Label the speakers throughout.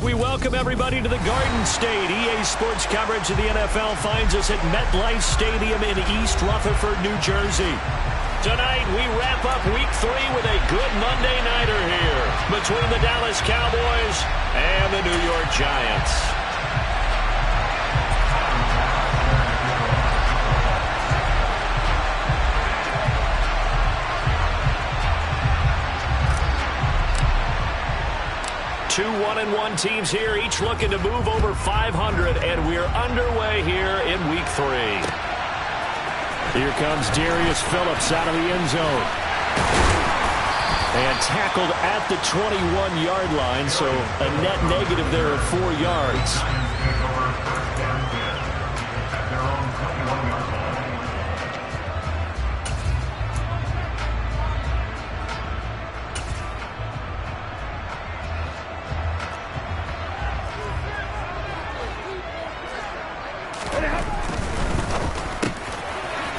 Speaker 1: We welcome everybody to the Garden State. EA Sports coverage of the NFL finds us at MetLife Stadium in East Rutherford, New Jersey. Tonight, we wrap up Week 3 with a good Monday nighter here between the Dallas Cowboys and the New York Giants. Two 1-1 teams here, each looking to move over 500, and we're underway here in Week 3. Here comes Darius Phillips out of the end zone. And tackled at the 21-yard line, so a net negative there of 4 yards.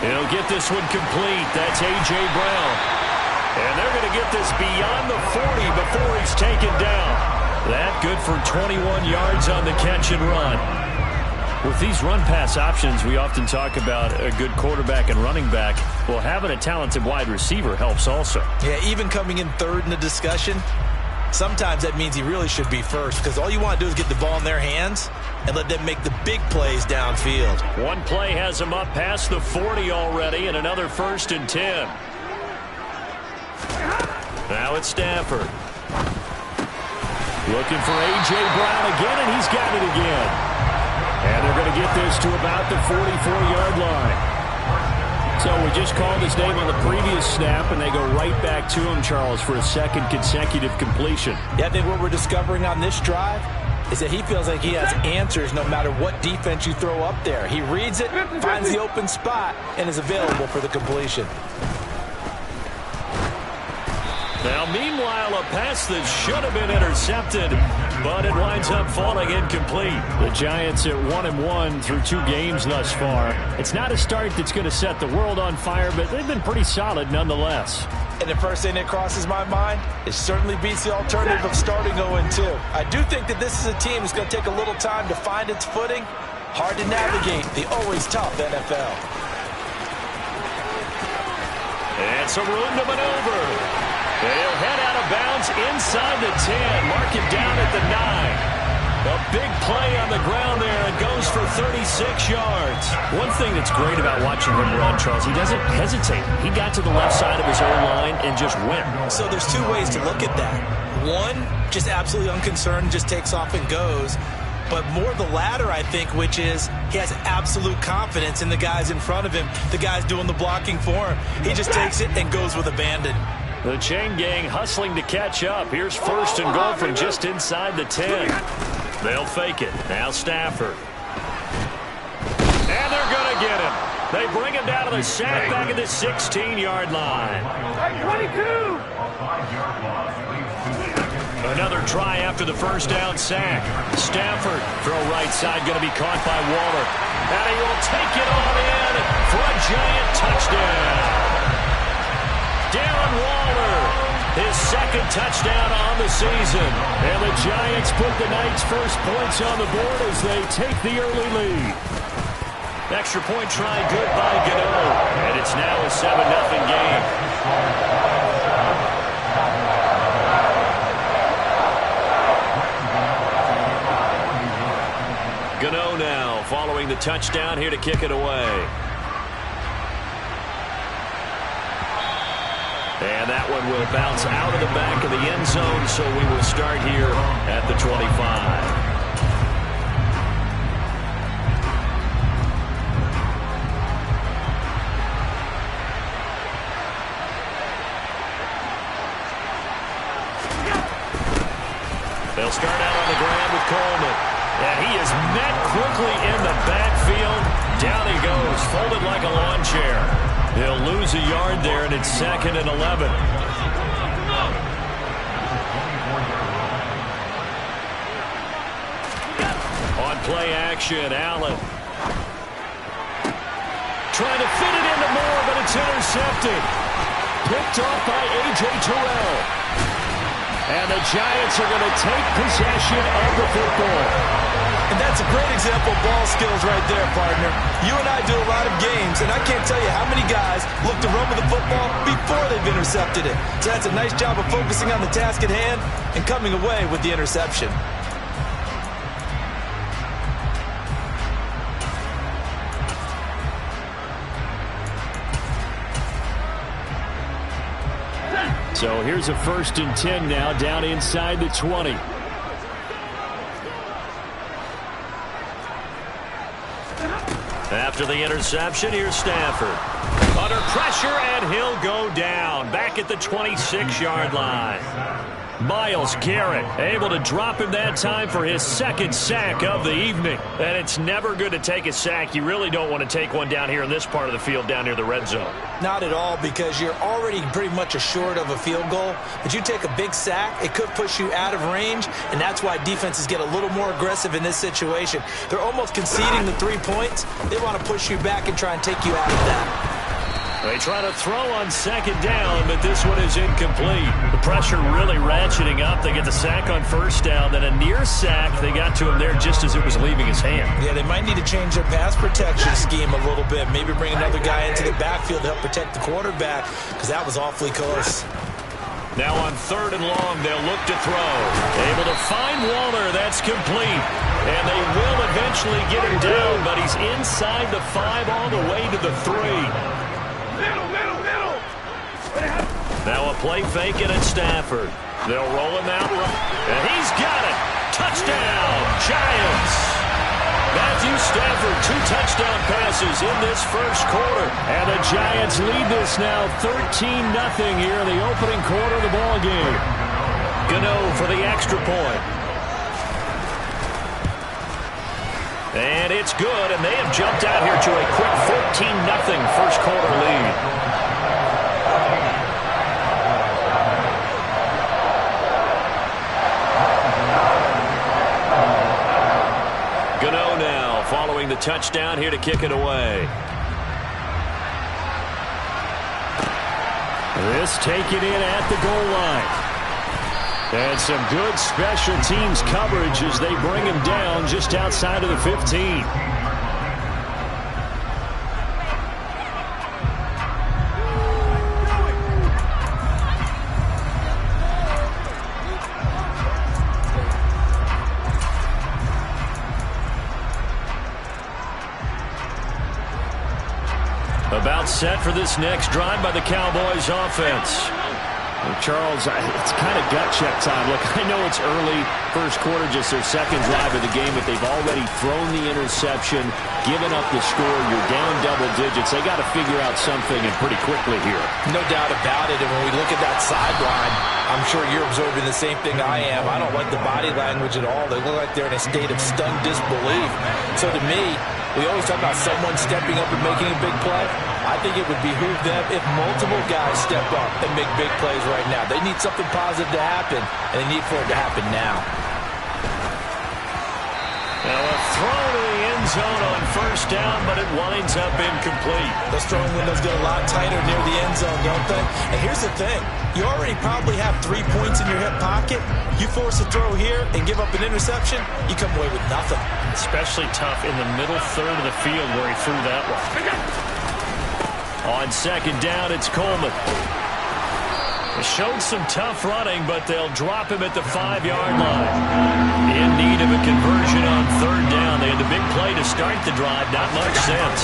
Speaker 1: He'll get this one complete. That's A.J. Brown. And they're going to get this beyond the 40 before he's taken down. That good for 21 yards on the catch and run. With these run-pass options, we often talk about a good quarterback and running back. Well, having a talented wide receiver helps also.
Speaker 2: Yeah, even coming in third in the discussion, sometimes that means he really should be first, because all you want to do is get the ball in their hands and let them make the big plays downfield.
Speaker 1: One play has him up past the 40 already, and another 1st and 10. Now it's Stafford. Looking for A.J. Brown again, and he's got it again. And they're going to get this to about the 44-yard line. So we just called his name on the previous snap, and they go right back to him, Charles, for a second consecutive completion.
Speaker 2: Yeah, I think what we're discovering on this drive is that he feels like he has answers no matter what defense you throw up there. He reads it, finds the open spot, and is available for the completion.
Speaker 1: Now, meanwhile, a pass that should have been intercepted, but it winds up falling incomplete. The Giants at 1-1 through 2 games thus far. It's not a start that's going to set the world on fire, but they've been pretty solid nonetheless.
Speaker 2: And the first thing that crosses my mind, it certainly beats the alternative of starting 0-2. I do think that this is a team that's going to take a little time to find its footing. Hard to navigate the always tough NFL.
Speaker 1: And some room to maneuver. They'll head out of bounds inside the 10. Mark him down at the 9. A big play on the ground there, and goes for 36 yards. One thing that's great about watching him run, Charles, he doesn't hesitate. He got to the left side of his own line and just went.
Speaker 2: So there's 2 ways to look at that. One, just absolutely unconcerned, just takes off and goes. But more the latter, I think, which is he has absolute confidence in the guys in front of him, the guys doing the blocking for him. He just takes it and goes with abandon.
Speaker 1: The chain gang hustling to catch up. Here's 1st and goal from just inside the 10. They'll fake it. Now Stafford. And they're going to get him. They bring him down to the sack back at the 16-yard line. 22. Another try after the first down sack. Stafford, throw right side, going to be caught by Waller. And he will take it all in for a giant touchdown. Darren Waller, his 2nd touchdown on the season. And the Giants put the night's first points on the board as they take the early lead. Extra point try good by Gano. And it's now a 7-0 game. Gano now following the touchdown here to kick it away. And that one will bounce out of the back of the end zone, so we will start here at the 25. They'll start out on the ground with Coleman. And he is met quickly in the backfield. Down he goes, folded like a lawn chair. They'll lose a yard there, and it's 2nd and 11. On play action, Allen. Trying to fit it into Moore, but it's intercepted. Picked off by A.J. Terrell. And the Giants are going to take possession of the football.
Speaker 2: And that's a great example of ball skills right there, partner. You and I do a lot of games, and I can't tell you how many guys look to run with the football before they've intercepted it. So that's a nice job of focusing on the task at hand and coming away with the interception.
Speaker 1: So here's a 1st and 10 now, down inside the 20. After the interception, here's Stafford. Under pressure, and he'll go down. Back at the 26-yard line. Myles Garrett able to drop him that time for his 2nd sack of the evening. And it's never good to take a sack. You really don't want to take one down here in this part of the field, down near the red zone.
Speaker 2: Not at all, because you're already pretty much assured of a field goal. But you take a big sack, it could push you out of range, and that's why defenses get a little more aggressive in this situation. They're almost conceding the 3 points. They want to push you back and try and take you out of that.
Speaker 1: They try to throw on 2nd down, but this one is incomplete. The pressure really ratcheting up. They get the sack on 1st down, then a near sack. They got to him there just as it was leaving his hand.
Speaker 2: Yeah, they might need to change their pass protection scheme a little bit. Maybe bring another guy into the backfield to help protect the quarterback, because that was awfully close.
Speaker 1: Now on 3rd and long, they'll look to throw. Able to find Waller. That's complete. And they will eventually get him down, but he's inside the 5 all the way to the 3. Now a play fake it at Stafford. They'll roll him out. And he's got it. Touchdown, Giants. Matthew Stafford, 2 touchdown passes in this 1st quarter. And the Giants lead this now 13-0 here in the opening quarter of the ball game. Gano for the extra point. And it's good, and they have jumped out here to a quick 14-0 1st quarter lead. Gano now following the touchdown here to kick it away. This taken in at the goal line. And some good special teams coverage as they bring him down just outside of the 15. About set for this next drive by the Cowboys offense. Charles, it's kind of gut check time. Look, I know it's early, 1st quarter, just their 2nd drive of the game, but they've already thrown the interception, given up the score. You're down double digits. They got to figure out something, and pretty quickly here.
Speaker 2: No doubt about it. And when we look at that sideline, I'm sure you're observing the same thing I am. I don't like the body language at all. They look like they're in a state of stunned disbelief. So to me, we always talk about someone stepping up and making a big play. I think it would behoove them if multiple guys step up and make big plays right now. They need something positive to happen, and they need for it to happen now.
Speaker 1: Now a throw to the end zone on 1st down, but it winds up incomplete.
Speaker 2: Those throwing windows get a lot tighter near the end zone, don't they? And here's the thing. You already probably have 3 points in your hip pocket. You force a throw here and give up an interception, you come away with nothing.
Speaker 1: Especially tough in the middle 3rd of the field where he threw that one. On 2nd down, it's Coleman. They showed some tough running, but they'll drop him at the 5-yard line. In need of a conversion on 3rd down. They had the big play to start the drive. Not much sense.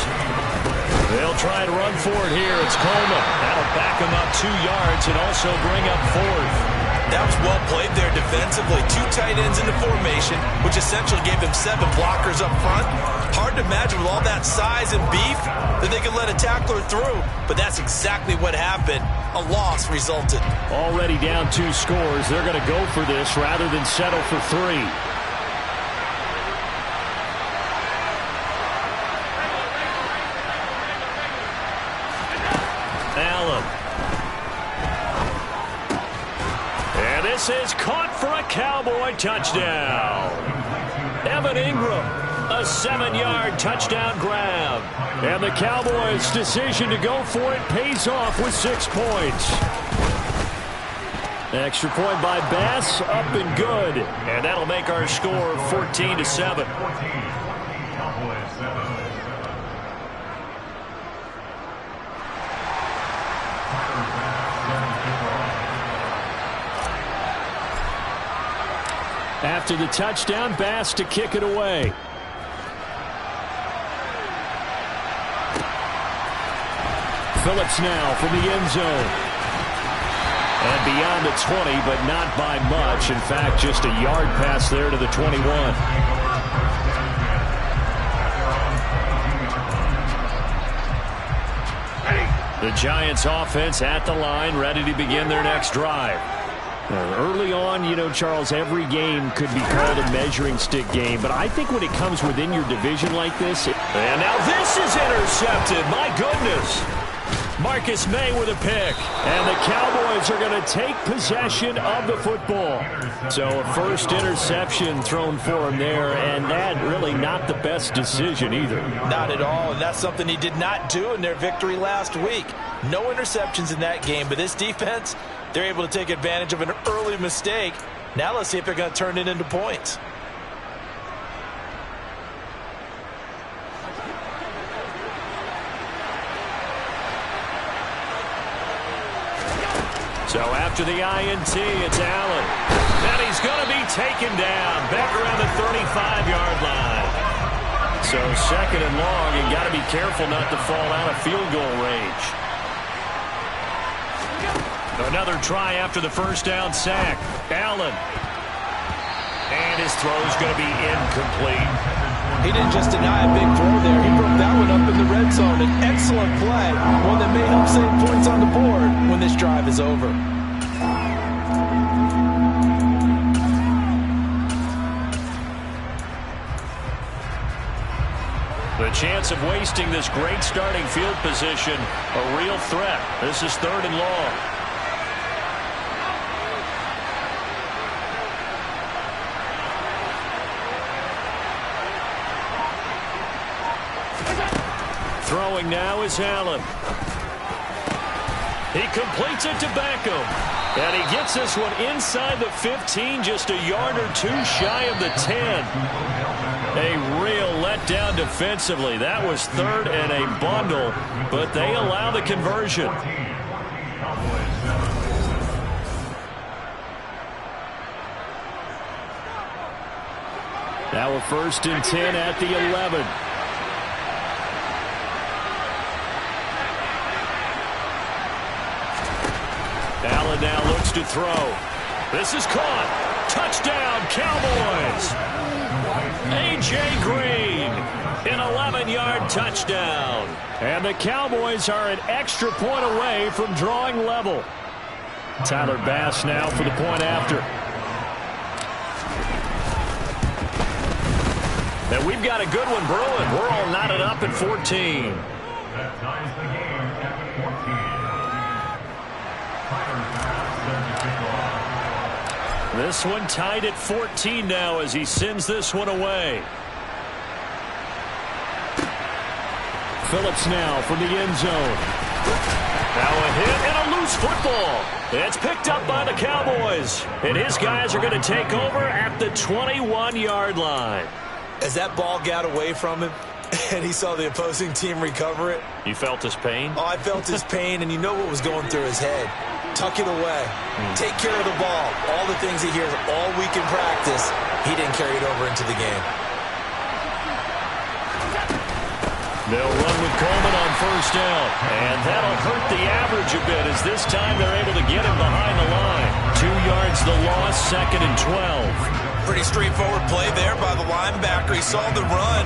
Speaker 1: They'll try to run for it here. It's Coleman. That'll back him up 2 yards and also bring up 4th.
Speaker 2: That was well played there defensively. 2 tight ends in the formation, which essentially gave them 7 blockers up front. Hard to imagine with all that size and beef that they could let a tackler through. But that's exactly what happened. A loss resulted.
Speaker 1: Already down 2 scores. They're going to go for this rather than settle for 3. Allen. And this is caught for a Cowboy touchdown. Evan Ingram, a 7-yard touchdown grab. And the Cowboys' decision to go for it pays off with 6 points. Extra point by Bass, up and good. And that'll make our score 14-7. After the touchdown, Bass to kick it away. Phillips now from the end zone. And beyond the 20, but not by much. In fact, just a yard pass there to the 21. The Giants offense at the line, ready to begin their next drive. Early on, you know, Charles, every game could be called a measuring stick game, but I think when it comes within your division like this... And now this is intercepted. My goodness. Marcus May with a pick. And the Cowboys are going to take possession of the football. So a first interception thrown for him there, and that really not the best decision either.
Speaker 2: Not at all, and that's something he did not do in their victory last week. No interceptions in that game, but this defense, they're able to take advantage of an early mistake. Now let's see if they're going to turn it into points.
Speaker 1: So after the INT, it's Allen. And he's going to be taken down back around the 35-yard line. So second and long, you got to be careful not to fall out of field goal range. Another try after the first down sack. Allen. And his throw's going to be incomplete.
Speaker 2: He didn't just deny a big throw there. He broke that one up in the red zone. An excellent play. One that may help save points on the board when this drive is over.
Speaker 1: The chance of wasting this great starting field position, a real threat. This is third and long. Throwing now is Allen. He completes it to Beckham. And he gets this one inside the 15, just a yard or two shy of the 10. A real letdown defensively. That was third and a bundle, but they allow the conversion. Now a first and 10 at the 11. Allen now looks to throw. This is caught. Touchdown, Cowboys. A.J. Green, an 11-yard touchdown. And the Cowboys are an extra point away from drawing level. Tyler Bass now for the point after. And we've got a good one brewing. We're all knotted up at 14.
Speaker 3: That ties the game at 14.
Speaker 1: This one tied at 14 now as he sends this one away. Phillips now from the end zone. Now a hit and a loose football. It's picked up by the Cowboys. And his guys are going to take over at the 21-yard line.
Speaker 2: As that ball got away from him and he saw the opposing team recover it.
Speaker 1: You felt his pain?
Speaker 2: Oh, I felt his pain, and you know what was going through his head. Tuck it away. Take care of the ball. All the things he hears all week in practice, he didn't carry it over into the game.
Speaker 1: They'll run with Coleman on first down. And that'll hurt the average a bit as this time they're able to get him behind the line. 2 yards the loss, second and 12.
Speaker 2: Pretty straightforward play there by the linebacker. He saw the run,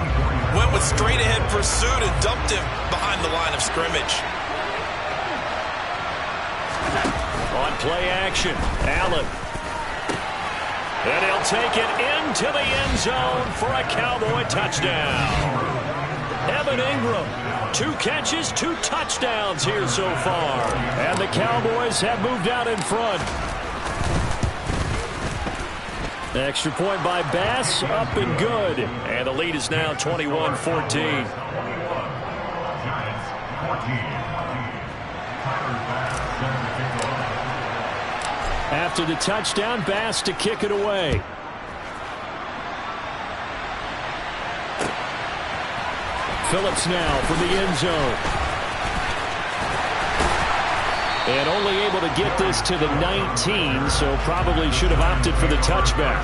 Speaker 2: went with straight-ahead pursuit, and dumped him behind the line of scrimmage.
Speaker 1: On play action, Allen. And he'll take it into the end zone for a Cowboy touchdown. Evan Ingram, 2 catches, 2 touchdowns here so far. And the Cowboys have moved out in front. Extra point by Bass, up and good. And the lead is now 21-14. After the touchdown, Bass to kick it away. Phillips now from the end zone. And only able to get this to the 19, so probably should have opted for the touchback.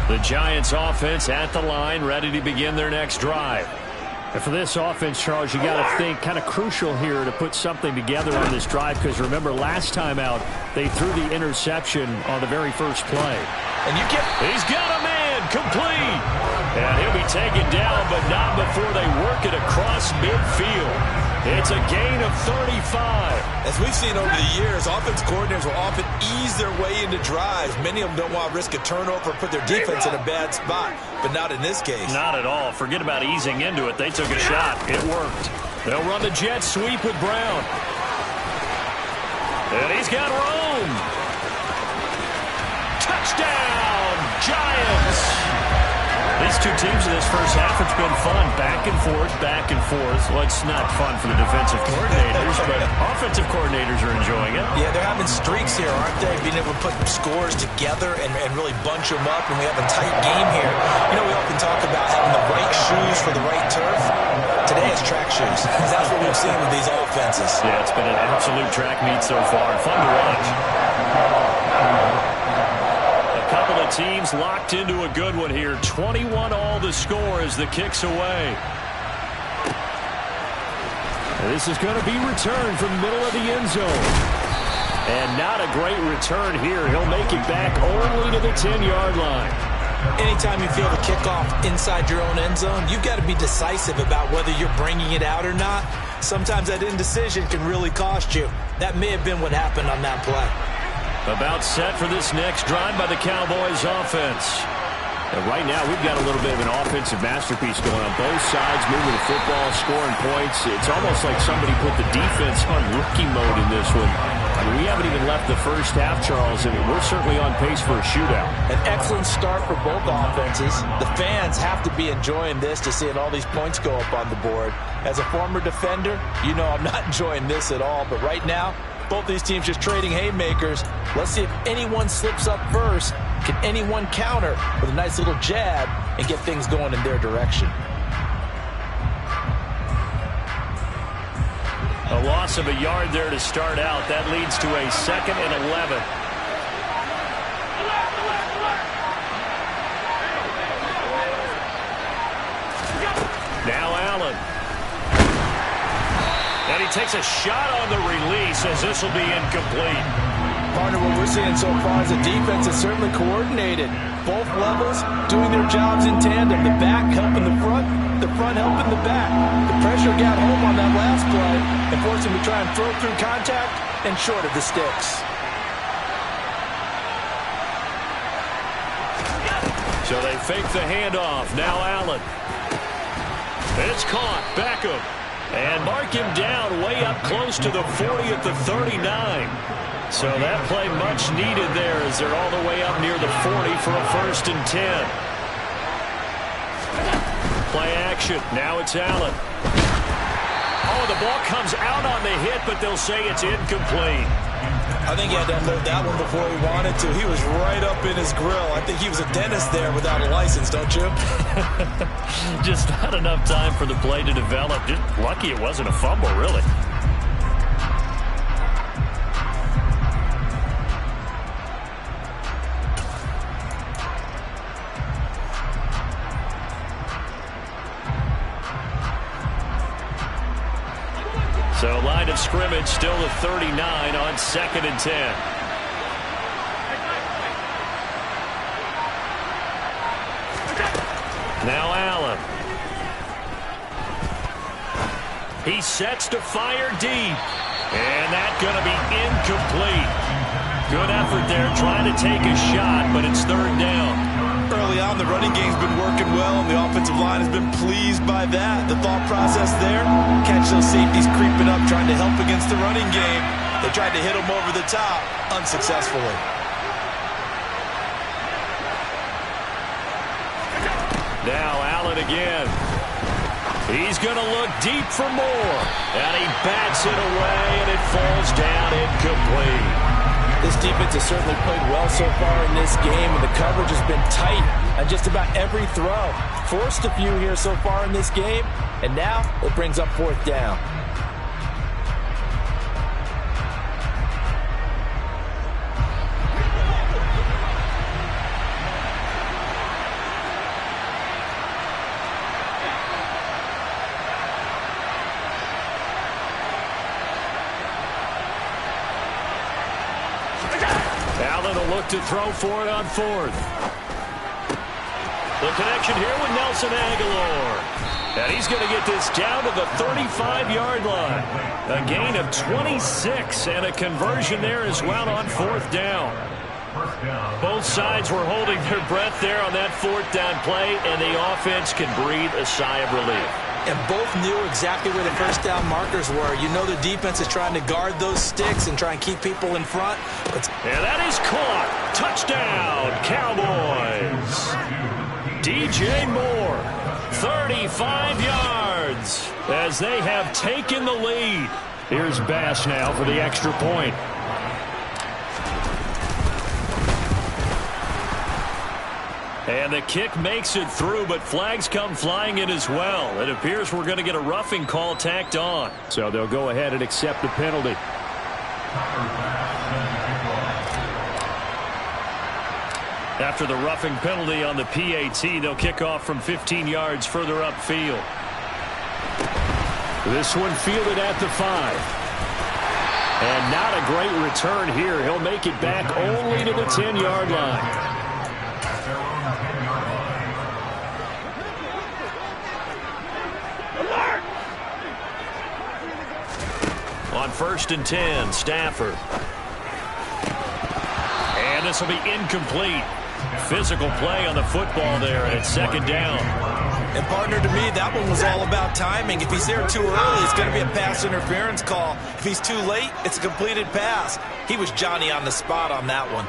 Speaker 1: The Giants offense at the line, ready to begin their next drive. And for this offense, Charles, you got to think kind of crucial here to put something together on this drive, because remember last time out they threw the interception on the very first play.
Speaker 2: And
Speaker 1: he's got a man complete. And he'll be taken down, but not before they work it across midfield. It's a gain of 35.
Speaker 2: As we've seen over the years, offense coordinators will often ease their way into drives. Many of them don't want to risk a turnover or put their defense in a bad spot, but not in this case.
Speaker 1: Not at all. Forget about easing into it. They took a shot. It worked. They'll run the jet sweep with Brown. And he's got room. Touchdown, Giants. These two teams in this first half, it's been fun. Back and forth, back and forth. Well, it's not fun for the defensive coordinators, but offensive coordinators are enjoying it.
Speaker 2: Yeah, they're having streaks here, aren't they? Being able to put scores together and really bunch them up, and we have a tight game here. You know, we often talk about having the right shoes for the right turf. Today it's track shoes. That's what we've seen with these offenses.
Speaker 1: Yeah, it's been an absolute track meet so far. Fun to watch. Couple of teams locked into a good one here. 21 all the score as the kick's away. And this is going to be returned from the middle of the end zone. And not a great return here. He'll make it back only to the 10-yard line.
Speaker 2: Anytime you feel the kickoff inside your own end zone, you've got to be decisive about whether you're bringing it out or not. Sometimes that indecision can really cost you. That may have been what happened on that play.
Speaker 1: About set for this next drive by the Cowboys offense. And right now we've got a little bit of an offensive masterpiece going on both sides, moving the football, scoring points. It's almost like somebody put the defense on rookie mode in this one. I mean, we haven't even left the first half, Charles, and we're certainly on pace for a shootout.
Speaker 2: An excellent start for both offenses. The fans have to be enjoying this, to seeing all these points go up on the board. As a former defender, you know I'm not enjoying this at all, but right now, both these teams just trading haymakers. Let's see if anyone slips up first. Can anyone counter with a nice little jab and get things going in their direction?
Speaker 1: A loss of a yard there to start out. That leads to a 2nd and 11. Now Allen. And he takes a shot on the release as this will be incomplete.
Speaker 2: Partner, what we're seeing so far is the defense is certainly coordinated. Both levels doing their jobs in tandem. The back helping the front helping the back. The pressure got home on that last play and forced him to try and throw through contact and short of the sticks.
Speaker 1: So they fake the handoff. Now Allen. It's caught. Beckham. And mark him down way up close to the 40 at the 39. So that play much needed there as they're all the way up near the 40 for a 1st and 10. Play action. Now it's Allen. Oh, the ball comes out on the hit, but they'll say it's incomplete.
Speaker 2: I think he had to unload that one before he wanted to. He was right up in his grill. I think he was a dentist there without a license, don't you?
Speaker 1: Just not enough time for the play to develop. Just lucky it wasn't a fumble, really. So line of scrimmage still the 39 on 2nd and 10. Now Allen. He sets to fire deep. And that's going to be incomplete. Good effort there trying to take a shot, but it's 3rd down.
Speaker 2: Early on, the running game's been working well, and the offensive line has been pleased by that. The thought process there, catch those safeties creeping up, trying to help against the running game. They tried to hit them over the top, unsuccessfully.
Speaker 1: Now Allen again. He's going to look deep for more. And he bats it away, and it falls down incomplete.
Speaker 2: This defense has certainly played well so far in this game, and the coverage has been tight on just about every throw. Forced a few here so far in this game, and now it brings up 4th down.
Speaker 1: Allen will look to throw for it on 4th. The connection here with Nelson Aguilar. And he's going to get this down to the 35-yard line. A gain of 26 and a conversion there as well on 4th down. Both sides were holding their breath there on that 4th down play, and the offense can breathe a sigh of relief.
Speaker 2: And both knew exactly where the 1st down markers were. You know the defense is trying to guard those sticks and try and keep people in front.
Speaker 1: And that is caught. Touchdown, Cowboys. DJ Moore, 35 yards as they have taken the lead. Here's Bass now for the extra point. And the kick makes it through, but flags come flying in as well. It appears we're going to get a roughing call tacked on. So they'll go ahead and accept the penalty. After the roughing penalty on the PAT, they'll kick off from 15 yards further upfield. This one fielded at the 5. And not a great return here. He'll make it back only to the 10-yard line. On 1st and 10, Stafford. And this will be incomplete. Physical play on the football there, and it's 2nd down.
Speaker 2: And partner, to me, that one was all about timing. If he's there too early, it's going to be a pass interference call. If he's too late, it's a completed pass. He was Johnny on the spot on that one.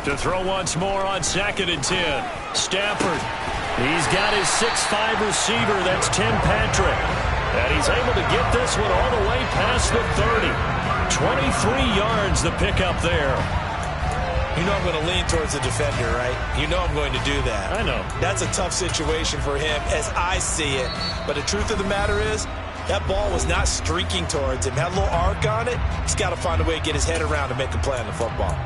Speaker 1: To throw once more on 2nd and 10. Stafford. He's got his 6'5 receiver. That's Tim Patrick. And he's able to get this one all the way past the 30. 23 yards the pickup there.
Speaker 2: You know I'm going to lean towards the defender, right? You know I'm going to do that.
Speaker 1: I know.
Speaker 2: That's a tough situation for him as I see it. But the truth of the matter is, that ball was not streaking towards him. Had a little arc on it. He's got to find a way to get his head around and make a play on the football.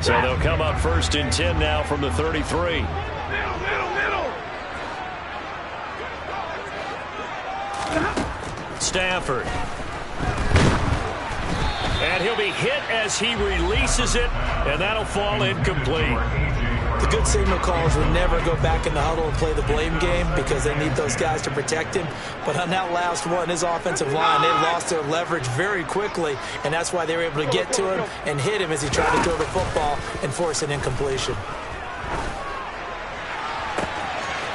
Speaker 1: So they'll come up 1st and 10 now from the 33. Stafford. And he'll be hit as he releases it, and that'll fall incomplete.
Speaker 2: The good signal callers would never go back in the huddle and play the blame game because they need those guys to protect him. But on that last one, his offensive line, they lost their leverage very quickly, and that's why they were able to get to him and hit him as he tried to throw the football and force an incompletion.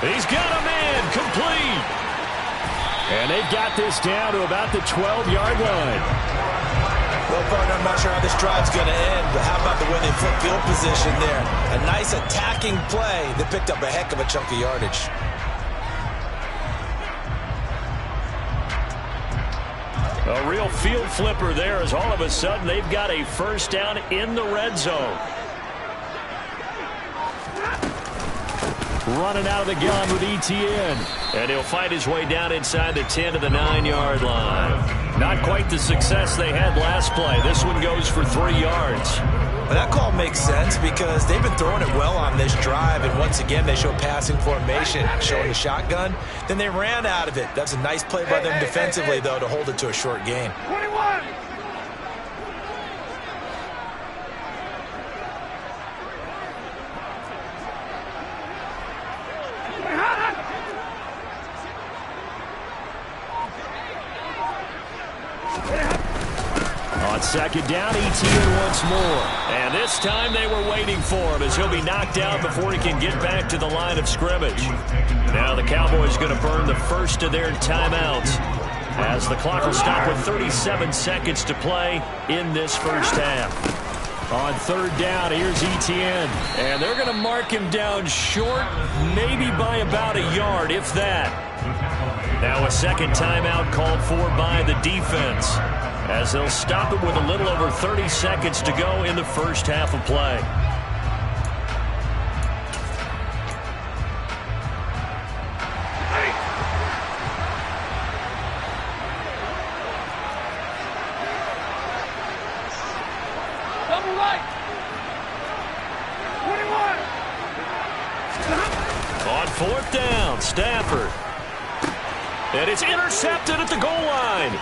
Speaker 1: He's got a man complete. And they've got this down to about the 12-yard line.
Speaker 2: Well, partner, I'm not sure how this drive's going to end, but how about the way they flip field position there? A nice attacking play that picked up a heck of a chunk of yardage.
Speaker 1: A real field flipper there as all of a sudden they've got a 1st down in the red zone. Running out of the gun with Etienne. And he'll fight his way down inside the 10 to the 9-yard line. Not quite the success they had last play. This one goes for 3 yards.
Speaker 2: Well, that call makes sense because they've been throwing it well on this drive, and once again they show passing formation, showing the shotgun. Then they ran out of it. That's a nice play by them defensively, though, to hold it to a short gain.
Speaker 3: 21!
Speaker 1: On second down, ETN once more. And this time they were waiting for him as he'll be knocked down before he can get back to the line of scrimmage. Now the Cowboys going to burn the first of their timeouts as the clock will stop with 37 seconds to play in this first half. On third down, here's ETN. And they're going to mark him down short, maybe by about a yard, if that. Now a second timeout called for by the defense, as they'll stop it with a little over 30 seconds to go in the first half of play. On fourth down, Stafford. And it's intercepted at the goal line.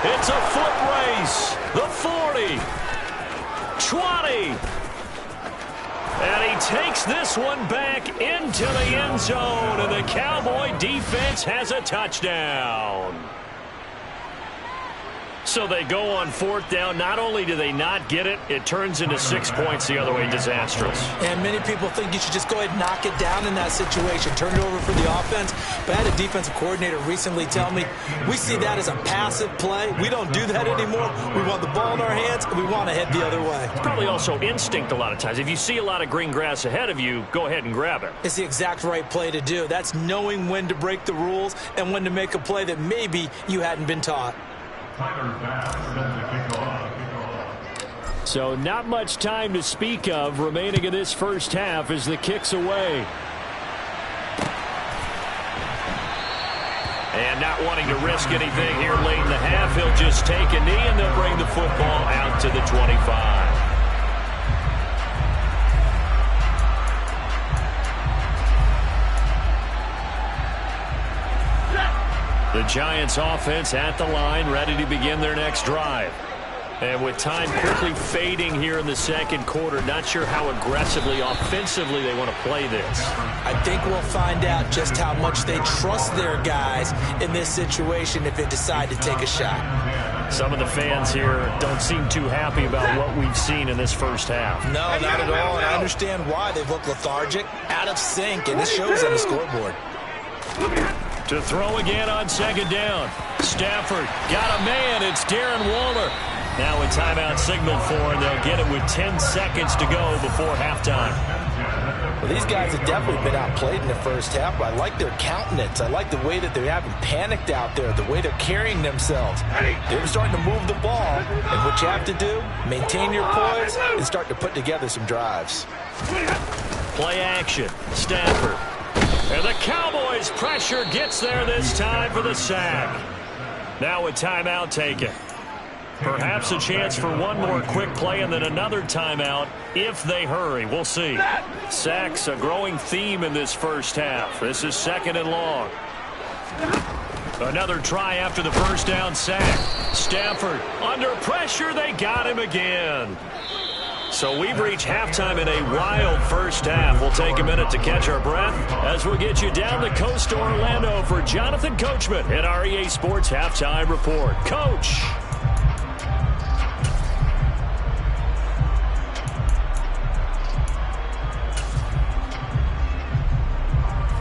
Speaker 1: It's a foot race. The 40. 20. And he takes this one back into the end zone. And the Cowboy defense has a touchdown. So they go on fourth down. Not only do they not get it, it turns into 6 points the other way. Disastrous.
Speaker 2: And many people think you should just go ahead and knock it down in that situation. Turn it over for the offense. But I had a defensive coordinator recently tell me, we see that as a passive play. We don't do that anymore. We want the ball in our hands, and we want to head the other way.
Speaker 1: It's probably also instinct a lot of times. If you see a lot of green grass ahead of you, go ahead and grab it.
Speaker 2: It's the exact right play to do. That's knowing when to break the rules and when to make a play that maybe you hadn't been taught.
Speaker 1: So not much time to speak of remaining in this first half as the kick's away. And not wanting to risk anything here late in the half, he'll just take a knee and they'll bring the football out to the 25. The Giants offense at the line, ready to begin their next drive. And with time quickly fading here in the second quarter, not sure how aggressively, offensively they want to play this.
Speaker 2: I think we'll find out just how much they trust their guys in this situation if they decide to take a shot.
Speaker 1: Some of the fans here don't seem too happy about what we've seen in this first half.
Speaker 2: No, not at all, and I understand why. They've looked lethargic, out of sync, and it shows on the scoreboard.
Speaker 1: To throw again on second down. Stafford got a man. It's Darren Waller. Now a timeout signaled for, and they'll get it with 10 seconds to go before halftime.
Speaker 2: Well, these guys have definitely been outplayed in the first half, but I like their countenance. I like the way that they haven't panicked out there, the way they're carrying themselves. They're starting to move the ball, and what you have to do, maintain your poise and start to put together some drives.
Speaker 1: Play action. Stafford. And the Cowboys' pressure gets there this time for the sack. Now a timeout taken. Perhaps a chance for one more quick play and then another timeout if they hurry. We'll see. Sacks, a growing theme in this first half. This is second and long. Another try after the first down sack. Stafford under pressure. They got him again. So we've reached halftime in a wild first half. We'll take a minute to catch our breath as we get you down the coast to Orlando for Jonathan Coachman at our EA Sports Halftime Report. Coach.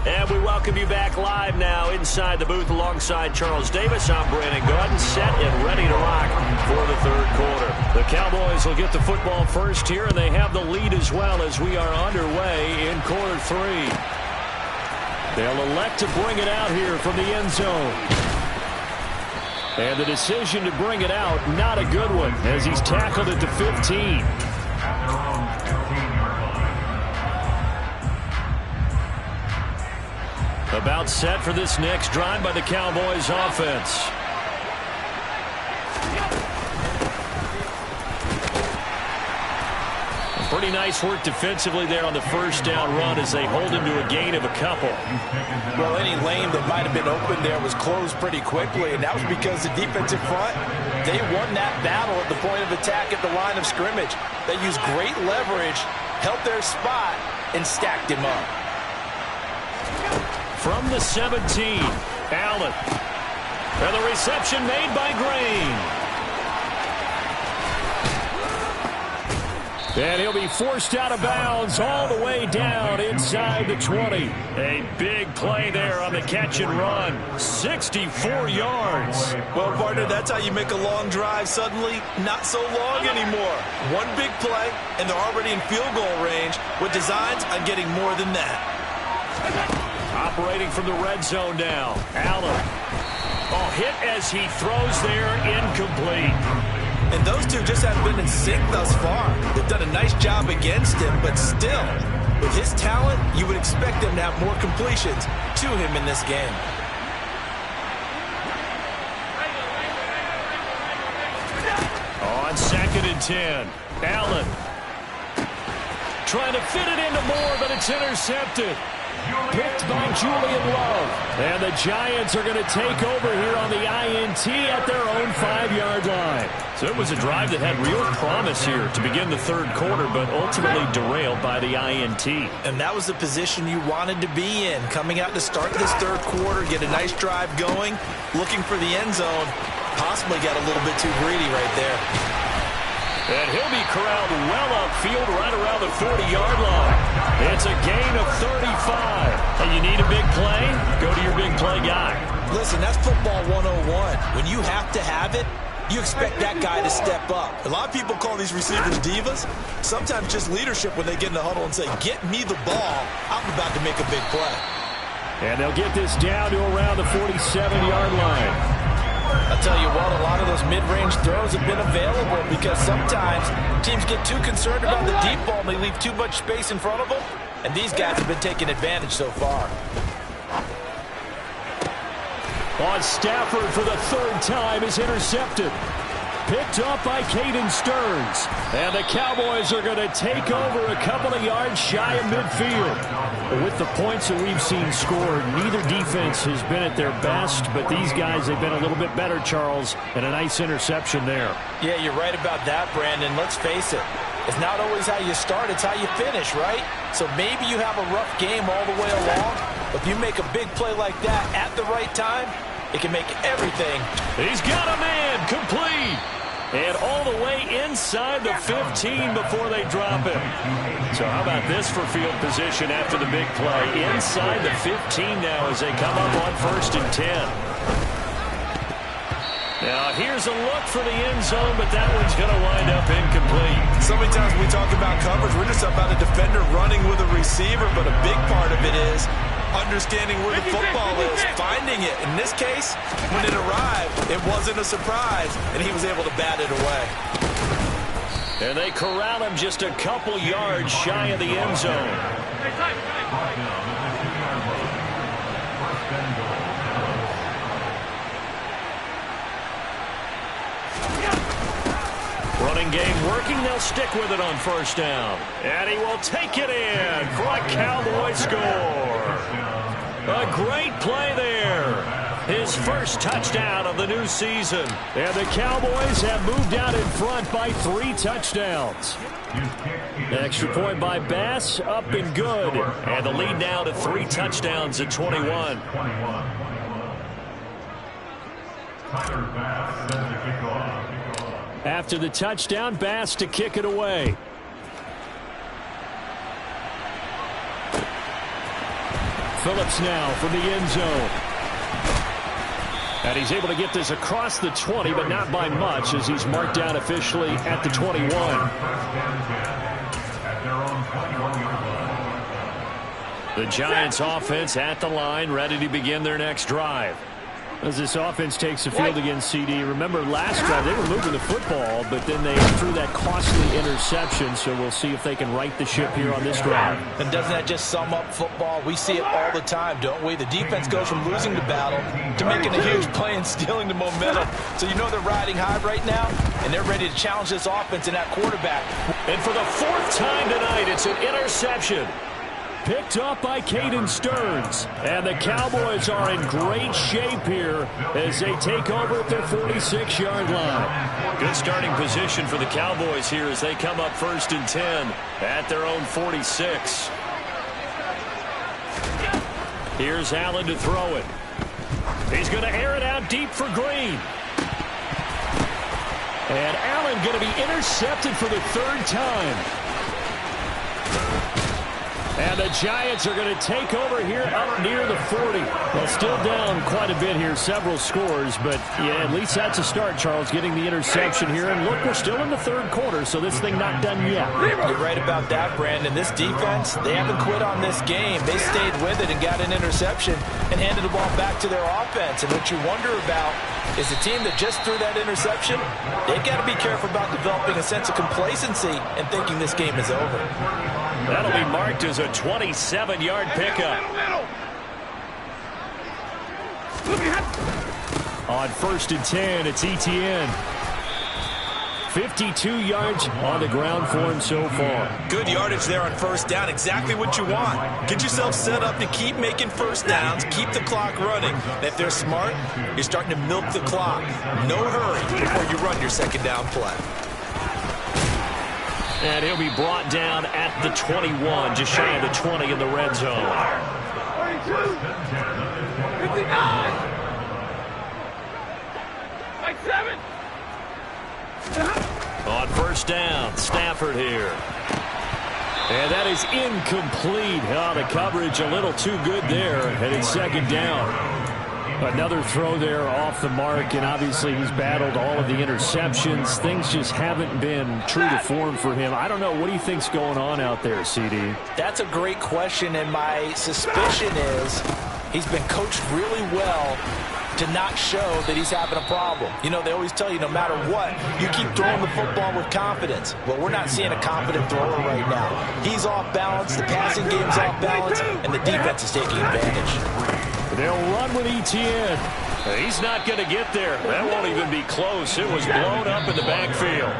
Speaker 1: And we welcome you back live now inside the booth alongside Charles Davis. I'm Brandon Gordon, set and ready to rock for the third quarter. The Cowboys will get the football first here, and they have the lead as well as we are underway in quarter three. They'll elect to bring it out here from the end zone. And the decision to bring it out, not a good one, as he's tackled at the 15. About set for this next drive by the Cowboys offense. Pretty nice work defensively there on the first down run as they hold him to a gain of a couple.
Speaker 2: Well, any lane that might have been open there was closed pretty quickly, and that was because the defensive front, they won that battle at the point of attack at the line of scrimmage. They used great leverage, held their spot, and stacked him up.
Speaker 1: From the 17, Allen. And the reception made by Green. And he'll be forced out of bounds all the way down inside the 20. A big play there on the catch and run. 64 yards.
Speaker 2: Well, partner, that's how you make a long drive suddenly not so long anymore. One big play, and they're already in field goal range with designs on getting more than that.
Speaker 1: Operating from the red zone now. Allen. Oh, hit as he throws there, incomplete.
Speaker 2: And those two just haven't been in sync thus far. They've done a nice job against him, but still, with his talent, you would expect them to have more completions to him in this game.
Speaker 1: On 2nd and 10, Allen trying to fit it into Moore, but it's intercepted. Picked by Julian Love. And the Giants are going to take over here on the INT at their own 5-yard line. So it was a drive that had real promise here to begin the third quarter, but ultimately derailed by the INT.
Speaker 2: And that was the position you wanted to be in. Coming out to start this third quarter, get a nice drive going, looking for the end zone. Possibly got a little bit too greedy right there.
Speaker 1: And he'll be corralled well upfield right around the 40-yard line. It's a gain of 35. And you need a big play? Go to your big play guy.
Speaker 2: Listen, that's football 101. When you have to have it, you expect that guy to step up. A lot of people call these receivers divas. Sometimes just leadership when they get in the huddle and say, get me the ball. I'm about to make a big play.
Speaker 1: And they'll get this down to around the 47-yard line.
Speaker 2: I'll tell you what, a lot of those mid-range throws have been available because sometimes teams get too concerned about the deep ball and they leave too much space in front of them, and these guys have been taking advantage so far.
Speaker 1: On Stafford for the third time is intercepted. Picked up by Caden Stearns. And the Cowboys are going to take over a couple of yards shy of midfield. With the points that we've seen scored, neither defense has been at their best, but these guys have been a little bit better, Charles, and a nice interception there.
Speaker 2: Yeah, you're right about that, Brandon. Let's face it. It's not always how you start, it's how you finish, right? So maybe you have a rough game all the way along, but if you make a big play like that at the right time, it can make everything.
Speaker 1: He's got a man, complete. And all the way inside the 15 before they drop him. So how about this for field position after the big play? Inside the 15 now as they come up on 1st and 10. Now here's a look for the end zone, but that one's going to wind up incomplete.
Speaker 2: So many times when we talk about coverage, we're just about a defender running with a receiver, but a big part of it is understanding where the football is, finding it. In this case, when it arrived, it wasn't a surprise, and he was able to bat it away.
Speaker 1: And they corral him just a couple yards shy of the end zone. Running game working. They'll stick with it on 1st down. And he will take it in for a Cowboy score. A great play there. His first touchdown of the new season. And the Cowboys have moved out in front by 3 touchdowns. Extra point by Bass, up and good. And the lead now to 3 touchdowns at 21. After the touchdown, Bass to kick it away. Phillips now from the end zone. And he's able to get this across the 20, but not by much as he's marked down officially at the 21. The Giants offense at the line, ready to begin their next drive. As this offense takes the field against CD, remember last drive they were moving the football, but then they threw that costly interception, so we'll see if they can right the ship here on this drive.
Speaker 2: And doesn't that just sum up football? We see it all the time, don't we? The defense goes from losing the battle to making a huge play and stealing the momentum. So you know they're riding high right now, and they're ready to challenge this offense and that quarterback.
Speaker 1: And for the 4th time tonight, it's an interception. Picked up by Caden Stearns. And the Cowboys are in great shape here as they take over at their 46-yard line. Good starting position for the Cowboys here as they come up 1st and 10 at their own 46. Here's Allen to throw it. He's going to air it out deep for Green. And Allen going to be intercepted for the third time. And the Giants are going to take over here up near the 40. Well, still down quite a bit here, several scores. But, yeah, at least that's a start, Charles, getting the interception here. And, look, we're still in the third quarter, so this thing not done yet.
Speaker 2: You're right about that, Brandon. This defense, they haven't quit on this game. They stayed with it and got an interception and handed the ball back to their offense. And what you wonder about is the team that just threw that interception, they've got to be careful about developing a sense of complacency and thinking this game is over.
Speaker 1: That'll be marked as a 27-yard pickup. On 1st and 10, it's Etienne. 52 yards on the ground for him so far.
Speaker 2: Good yardage there on first down. Exactly what you want. Get yourself set up to keep making first downs, keep the clock running. And if they're smart, you're starting to milk the clock. No hurry before you run your second down play.
Speaker 1: And he'll be brought down at the 21, just shy of the 20 in the red zone.
Speaker 4: 42, 59, 7.
Speaker 1: On first down, Stafford here. And that is incomplete. Oh, the coverage a little too good there, and it's second down. Another throw there off the mark, and obviously he's battled all of the interceptions. Things just haven't been true to form for him. I don't know. What do you think's going on out there, CD?
Speaker 2: That's a great question, and my suspicion is he's been coached really well to not show that he's having a problem. You know, they always tell you no matter what, you keep throwing the football with confidence. Well, we're not seeing a confident thrower right now. He's off balance, the passing game's off balance, and the defense is taking advantage.
Speaker 1: They'll run with Etienne. He's not going to get there. That won't even be close. It was blown up in the backfield.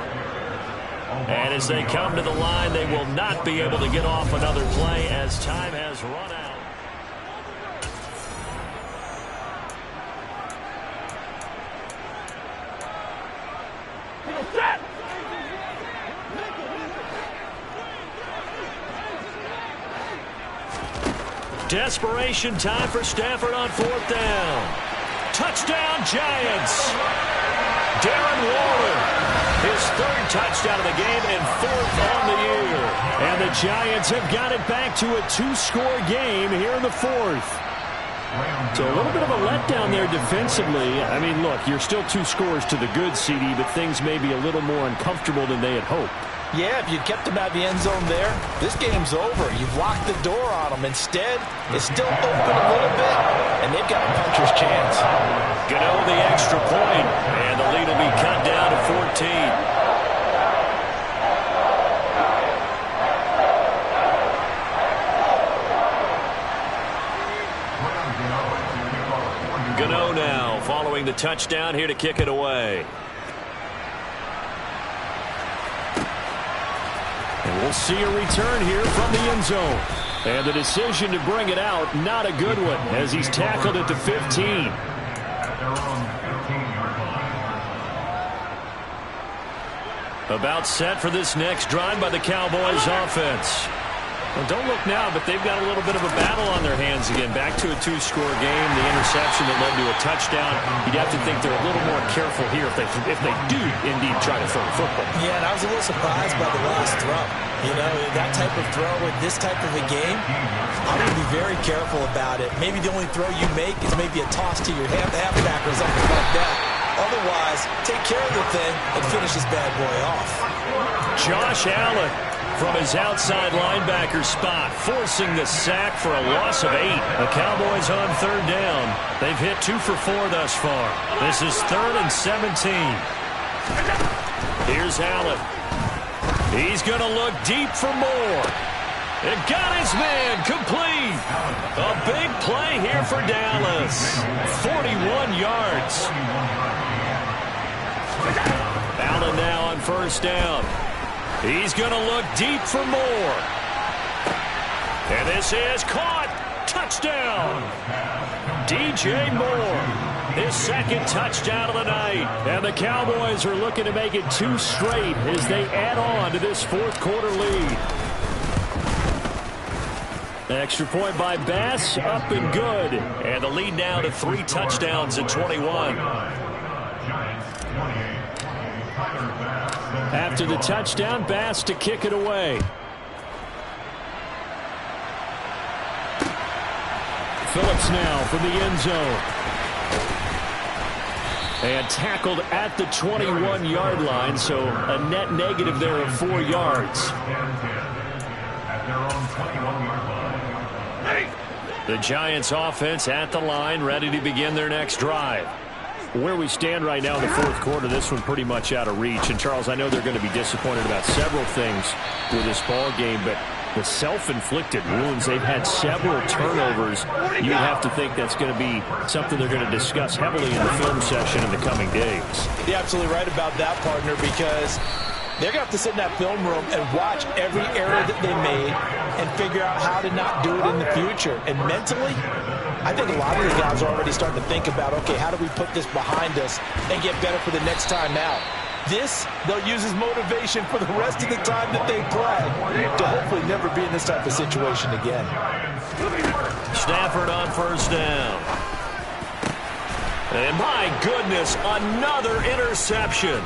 Speaker 1: And as they come to the line, they will not be able to get off another play as time has run out. Desperation time for Stafford on 4th down. Touchdown, Giants. Darren Waller, his 3rd touchdown of the game and 4th on the year. And the Giants have got it back to a 2-score game here in the 4th. So a little bit of a letdown there defensively. I mean, look, you're still 2 scores to the good, CD, but things may be a little more uncomfortable than they had hoped.
Speaker 2: Yeah, if you kept him out of the end zone there, this game's over. You've locked the door on him. Instead, it's still open a little bit, and they've got a puncher's chance.
Speaker 1: Gano the extra point, and the lead will be cut down to 14. Gano now following the touchdown here to kick it away. And we'll see a return here from the end zone. And the decision to bring it out, not a good one, as he's tackled at the 15. About set for this next drive by the Cowboys offense. Well, don't look now, but they've got a little bit of a battle on their hands again. Back to a 2-score game. The interception that led to a touchdown. You'd have to think they're a little more careful here if they do indeed try to throw the football.
Speaker 2: Yeah, and I was a little surprised by the last throw. You know, that type of throw with this type of a game, I'm going to be very careful about it. Maybe the only throw you make is maybe a toss to your halfback or something like that. Otherwise, take care of the thing and finish this bad boy off.
Speaker 1: Josh Allen from his outside linebacker spot, forcing the sack for a loss of 8. The Cowboys on 3rd down. They've hit 2 for 4 thus far. This is 3rd and 17. Here's Allen. He's going to look deep for more. It got his man complete. A big play here for Dallas. 41 yards. Allen now on 1st down. He's going to look deep for more. And this is caught. Touchdown. DJ Moore. His 2nd touchdown of the night. And the Cowboys are looking to make it 2 straight as they add on to this 4th quarter lead. Extra point by Bass, up and good. And the lead now to 3 touchdowns at 21. After the touchdown, Bass to kick it away. Phillips now from the end zone. And tackled at the 21-yard line, so a net negative there of 4 yards. The Giants offense at the line, ready to begin their next drive. Where we stand right now in the fourth quarter, this one pretty much out of reach. And, Charles, I know they're going to be disappointed about several things with this ball game, but the self-inflicted wounds, they've had several turnovers. You have to think that's going to be something they're going to discuss heavily in the film session in the coming days.
Speaker 2: You're absolutely right about that, partner, because they're going to have to sit in that film room and watch every error that they made and figure out how to not do it in the future. And mentally, I think a lot of the guys are already starting to think about, okay, how do we put this behind us and get better for the next time out? This, they'll use as motivation for the rest of the time that they play to hopefully never be in this type of situation again.
Speaker 1: Stafford on first down. And my goodness, another interception.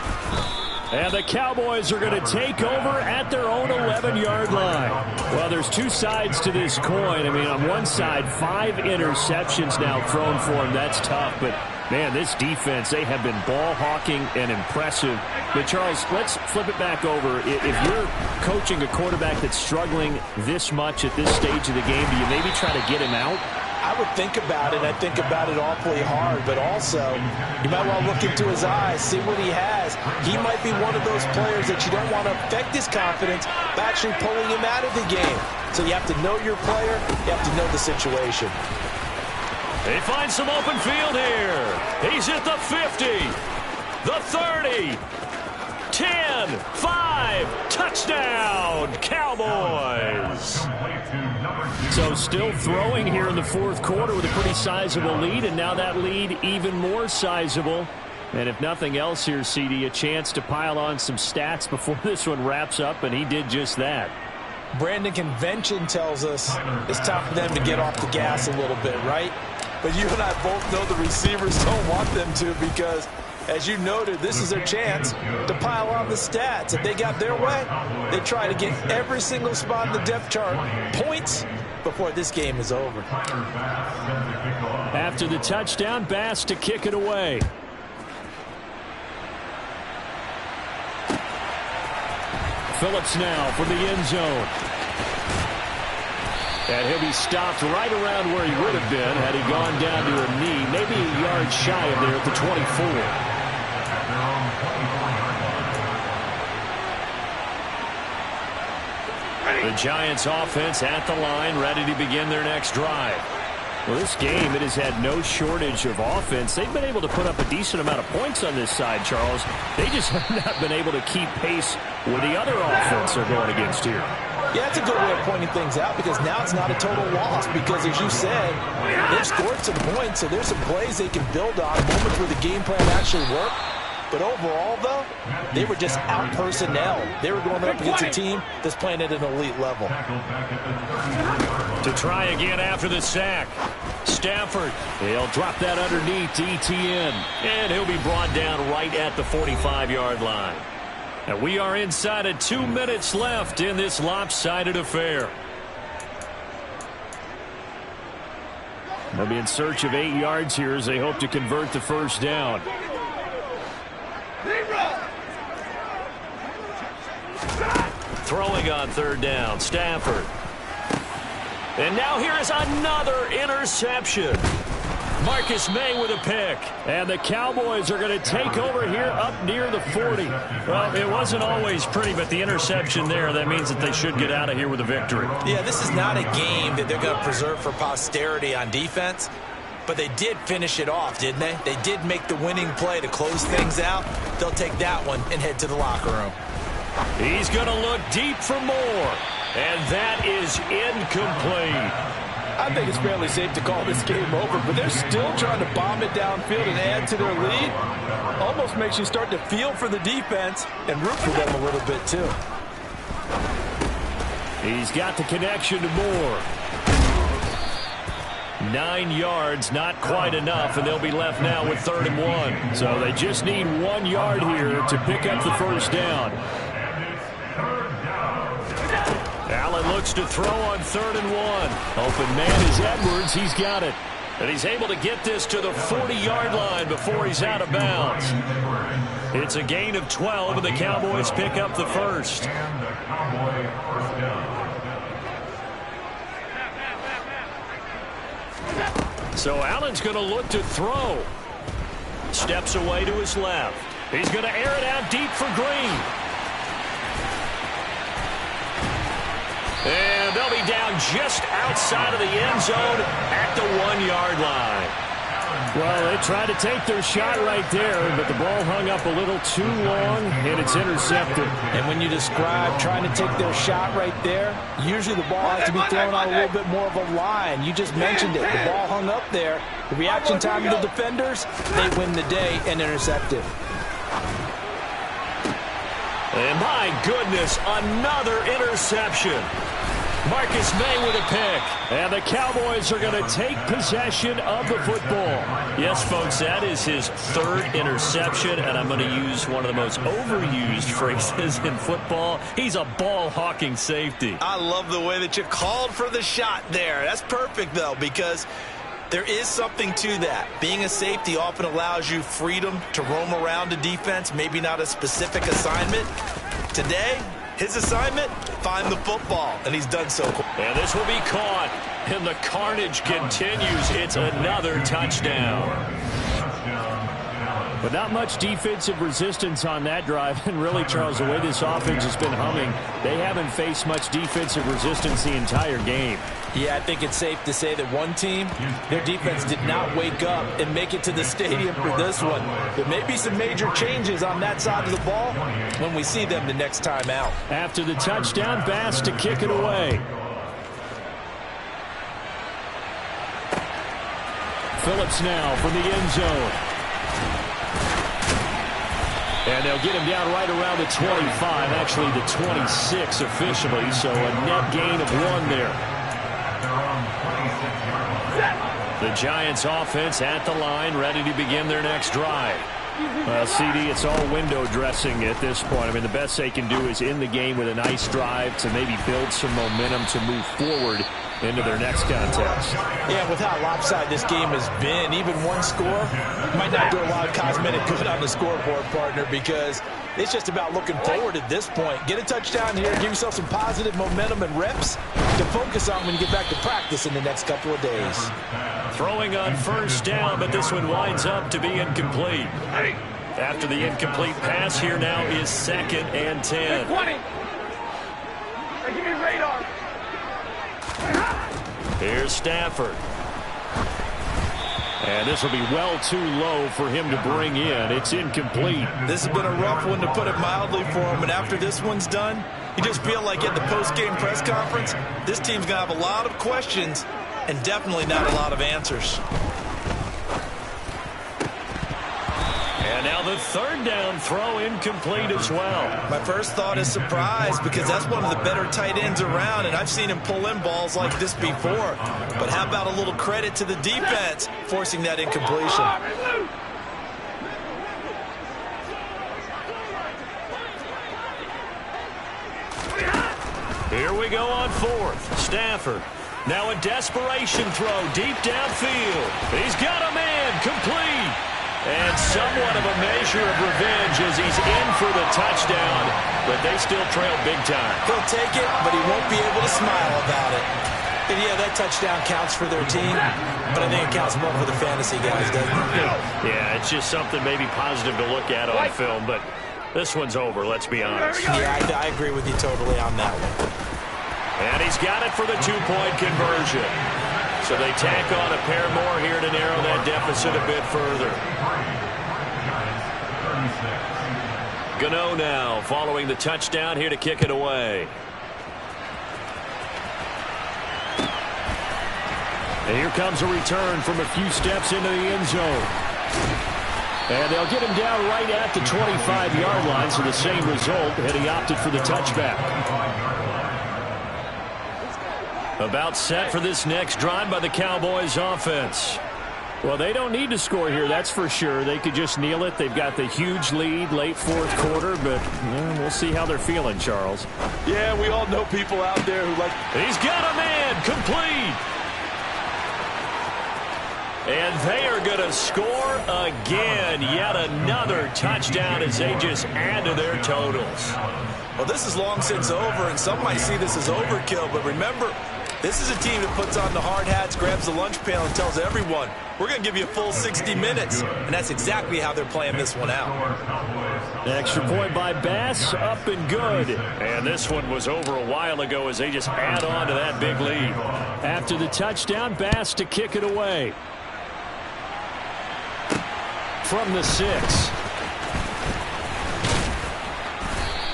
Speaker 1: And the Cowboys are going to take over at their own 11-yard line. Well, there's two sides to this coin. I mean, on one side, 5 interceptions now thrown for him. That's tough, but man, this defense, they have been ball hawking and impressive. But, Charles, let's flip it back over. If you're coaching a quarterback that's struggling this much at this stage of the game, do you maybe try to get him out?
Speaker 2: I would think about it. I think about it awfully hard, but also you might want to look into his eyes, see what he has. He might be one of those players that you don't want to affect his confidence by actually pulling him out of the game. So you have to know your player. You have to know the situation.
Speaker 1: They find some open field here. He's at the 50, the 30, 10, 5, touchdown, Cowboys. So still throwing here in the fourth quarter with a pretty sizable lead, and now that lead even more sizable. And if nothing else here, CD, a chance to pile on some stats before this one wraps up, and he did just that.
Speaker 2: Brandon, convention tells us it's time for them to get off the gas a little bit, right? But you and I both know the receivers don't want them to because, as you noted, this is their chance to pile on the stats. If they got their way, they try to get every single spot in the depth chart points before this game is over.
Speaker 1: After the touchdown, Bass to kick it away. Phillips now from the end zone. And he'll be stopped right around where he would have been had he gone down to a knee, maybe a yard shy of there at the 24. The Giants offense at the line, ready to begin their next drive. Well, this game, it has had no shortage of offense. They've been able to put up a decent amount of points on this side, Charles. They just have not been able to keep pace with the other offense they're going against here.
Speaker 2: Yeah, that's a good way of pointing things out because now it's not a total loss because, as you said, they've scored some points, so there's some plays they can build on, moments where the game plan actually worked. But overall, though, they were just out-personnel. They were going up against a team that's playing at an elite level.
Speaker 1: To try again after the sack. Stafford, he'll drop that underneath to ETN, and he'll be brought down right at the 45-yard line. And we are inside of 2 minutes left in this lopsided affair. They'll be in search of 8 yards here as they hope to convert the first down. Throwing on third down, Stafford. And now here is another interception. Marcus May with a pick. And the Cowboys are going to take over here up near the 40. Well, it wasn't always pretty, but the interception there, that means that they should get out of here with a victory.
Speaker 2: Yeah, this is not a game that they're going to preserve for posterity on defense. But they did finish it off, didn't they? They did make the winning play to close things out. They'll take that one and head to the locker room.
Speaker 1: He's going to look deep for more. And that is incomplete.
Speaker 2: I think it's fairly safe to call this game over, but they're still trying to bomb it downfield and add to their lead. Almost makes you start to feel for the defense and root for them a little bit, too.
Speaker 1: He's got the connection to Moore. 9 yards, not quite enough, and they'll be left now with 3rd and 1. So they just need 1 yard here to pick up the first down. Allen looks to throw on 3rd and 1. Open man is Edwards. He's got it. And he's able to get this to the 40-yard line before he's out of bounds. It's a gain of 12, and the Cowboys pick up the first. So Allen's going to look to throw. Steps away to his left. He's going to air it out deep for Green. And they'll be down just outside of the end zone at the 1-yard line. Well, they tried to take their shot right there, but the ball hung up a little too long, and it's intercepted.
Speaker 2: And when you describe trying to take their shot right there, usually the ball has to be thrown on a little bit more of a line. You just mentioned it. The ball hung up there. The reaction time of the defenders, they win the day and intercept it.
Speaker 1: And my goodness, another interception. Marcus May with a pick. And the Cowboys are going to take possession of the football. Yes, folks, that is his 3rd interception, and I'm going to use one of the most overused phrases in football. He's a ball-hawking safety.
Speaker 2: I love the way that you called for the shot there. That's perfect, though, because there is something to that. Being a safety often allows you freedom to roam around a defense, maybe not a specific assignment. Today, his assignment, find the football, and he's done so.
Speaker 1: And this will be caught, and the carnage continues. It's another touchdown. But not much defensive resistance on that drive. And really, Charles, the way this offense has been humming, they haven't faced much defensive resistance the entire game.
Speaker 2: Yeah, I think it's safe to say that one team, their defense did not wake up and make it to the stadium for this one. There may be some major changes on that side of the ball when we see them the next time out.
Speaker 1: After the touchdown, Bass to kick it away. Phillips now from the end zone. And they'll get him down right around the 25, actually the 26 officially, so a net gain of 1 there. The Giants offense at the line, ready to begin their next drive. Well, CD, it's all window dressing at this point. I mean, the best they can do is in the game with a nice drive to maybe build some momentum to move forward into their next contest.
Speaker 2: Yeah, with how lopsided this game has been, even one score might not do a lot of cosmetic good on the scoreboard, partner, because it's just about looking forward at this point. Get a touchdown here, give yourself some positive momentum and reps to focus on when you get back to practice in the next couple of days.
Speaker 1: Throwing on first down, but this one winds up to be incomplete. After the incomplete pass, here now is 2nd and 10.
Speaker 4: 20. Give me radar.
Speaker 1: Here's Stafford. And this will be well too low for him to bring in. It's incomplete.
Speaker 2: This has been a rough one, to put it mildly, for him. And after this one's done, you just feel like at the post-game press conference, this team's going to have a lot of questions and definitely not a lot of answers.
Speaker 1: And now the 3rd down throw incomplete as well.
Speaker 2: My first thought is surprise, because that's one of the better tight ends around, and I've seen him pull in balls like this before. But how about a little credit to the defense forcing that incompletion?
Speaker 1: Here we go on 4th. Stafford. Now a desperation throw deep downfield. He's got a man, complete. And somewhat of a measure of revenge as he's in for the touchdown, but they still trail big time.
Speaker 2: He'll take it, but he won't be able to smile about it. And yeah, that touchdown counts for their team, but I think it counts more for the fantasy guys, doesn't it?
Speaker 1: Yeah, it's just something maybe positive to look at on film, but this one's over, let's be honest.
Speaker 2: Yeah, I agree with you totally on that one.
Speaker 1: And he's got it for the 2-point conversion. So they tack on a pair more here to narrow that deficit a bit further. Gano now following the touchdown here to kick it away. And here comes a return from a few steps into the end zone. And they'll get him down right at the 25-yard line, so the same result, and he opted for the touchback. About set for this next drive by the Cowboys offense. Well, they don't need to score here, that's for sure. They could just kneel it. They've got the huge lead late fourth quarter, but we'll see how they're feeling, Charles.
Speaker 5: Yeah, we all know people out there who like...
Speaker 1: He's got a man, complete. And they are going to score again. Yet another touchdown as they just add to their totals.
Speaker 2: Well, this is long since over, and some might see this as overkill, but remember, this is a team that puts on the hard hats, grabs the lunch pail, and tells everyone, we're going to give you a full 60 minutes. And that's exactly how they're playing this one out.
Speaker 1: Extra point by Bass, up and good. And this one was over a while ago as they just add on to that big lead. After the touchdown, Bass to kick it away. From the 6.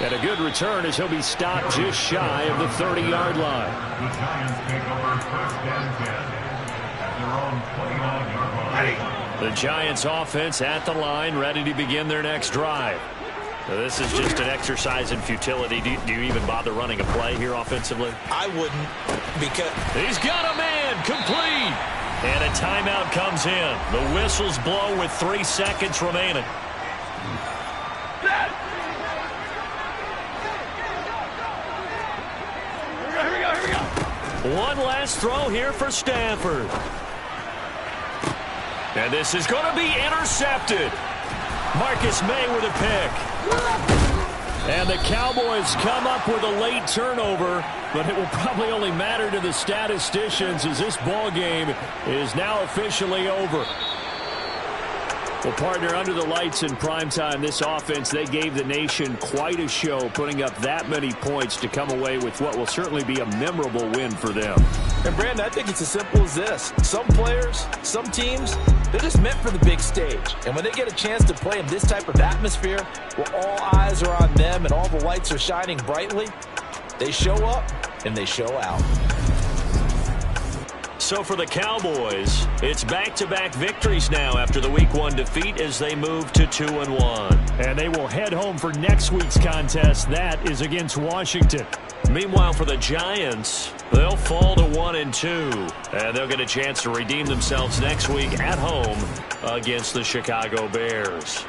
Speaker 1: And a good return as he'll be stopped just shy of the 30-yard line.
Speaker 3: The Giants take over first and 10 at their own 29-yard line.
Speaker 1: The Giants offense at the line, ready to begin their next drive. So this is just an exercise in futility. Do you even bother running a play here offensively?
Speaker 2: I wouldn't, because...
Speaker 1: He's got a man, complete. And a timeout comes in. The whistles blow with 3 seconds remaining. One last throw here for Stanford. And this is going to be intercepted. Marcus May with a pick. And the Cowboys come up with a late turnover, but it will probably only matter to the statisticians as this ball game is now officially over. Well, partner, under the lights in primetime, this offense, they gave the nation quite a show, putting up that many points to come away with what will certainly be a memorable win for them.
Speaker 5: And, Brandon, I think it's as simple as this. Some players, some teams, they're just meant for the big stage. And when they get a chance to play in this type of atmosphere where all eyes are on them and all the lights are shining brightly, they show up and they show out.
Speaker 1: So for the Cowboys, it's back-to-back victories now after the Week 1 defeat as they move to 2-1.
Speaker 6: And they will head home for next week's contest. That is against Washington.
Speaker 1: Meanwhile, for the Giants, they'll fall to 1-2. And they'll get a chance to redeem themselves next week at home against the Chicago Bears.